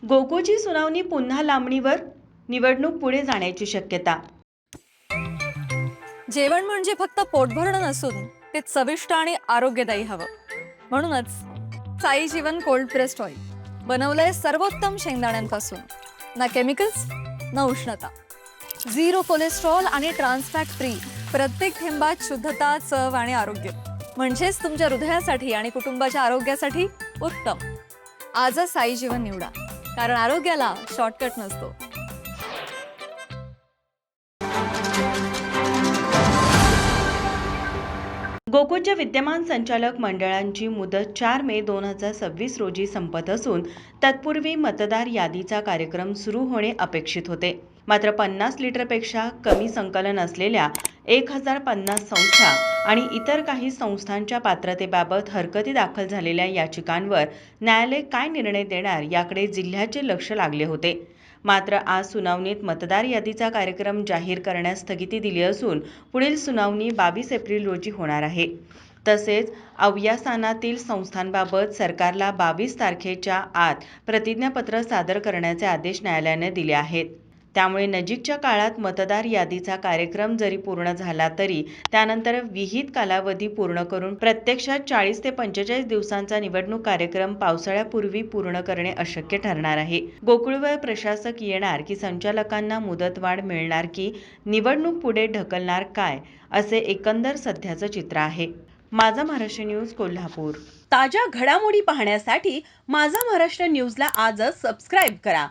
गोकुळची सुनावणी पुन्हा लांबणीवर, निवडणूक पुढे जाण्याची शक्यता। जेवण म्हणजे फक्त पोटभरणं नसून ते चविष्ट आणि आरोग्यदायी हवं। म्हणूनच साई जीवन कोल्ड प्रेस्ड ऑइल बनवलंय सर्वोत्तम शेंगदाण्यांपासून। ना केमिकल्स ना उष्णता, झिरो कोलेस्ट्रॉल आणि ट्रान्सफॅट फ्री। प्रत्येक थेंबात शुद्धता, चव आणि आरोग्य, म्हणजेच तुमच्या हृदयासाठी आणि कुटुंबाच्या आरोग्यासाठी उत्तम। आजच साई जीवन निवडा, कारण आरोग्याला शॉर्टकट नसतो। गोकुळच्या विद्यमान संचालक मंडळांची मुदत 4 मे 2026 रोजी संपत असून तत्पूर्वी मतदार यादीचा कार्यक्रम सुरू होणे अपेक्षित होते। मात्र 50 लिटरपेक्षा कमी संकलन असलेल्या 1050 संस्था आणि इतर काही संस्थांच्या पात्रतेबाबत हरकती दाखल झालेल्या याचिकांवर न्यायालय काय निर्णय देणार याकडे जिल्ह्याचे लक्ष लागले होते। मात्र आज सुनावणीत मतदार यादीचा कार्यक्रम जाहीर करण्यास स्थगिती दिली असून पुढील सुनावणी 22 एप्रिल रोजी होणार आहे। तसेच अव्यासानातील संस्थांबाबत सरकारला 22 तारखेच्या आत प्रतिज्ञापत्र सादर करण्याचे आदेश न्यायालयाने दिले आहेत। त्यामुळे नजीकच्या काळात मतदार यादीचा कार्यक्रम जरी पूर्ण झाला तरी त्यानंतर विहित कालावधी पूर्ण करून प्रत्यक्षात 40 ते 45 दिवसांचा निवडणूक कार्यक्रम पावसाळ्यापूर्वी पूर्ण करणे अशक्य ठरणार आहे। गोकुळवर प्रशासक येणार की संचालकांना मुदतवाढ मिळणार की निवडणूक पुढे ढकलणार काय, असे एकंदर सध्याचं चित्र आहे। माझा महाराष्ट्र न्यूज कोल्हापूर। ताज्या घडामोडी पाहण्यासाठी माझा महाराष्ट्र न्यूजला आजच सबस्क्राईब करा।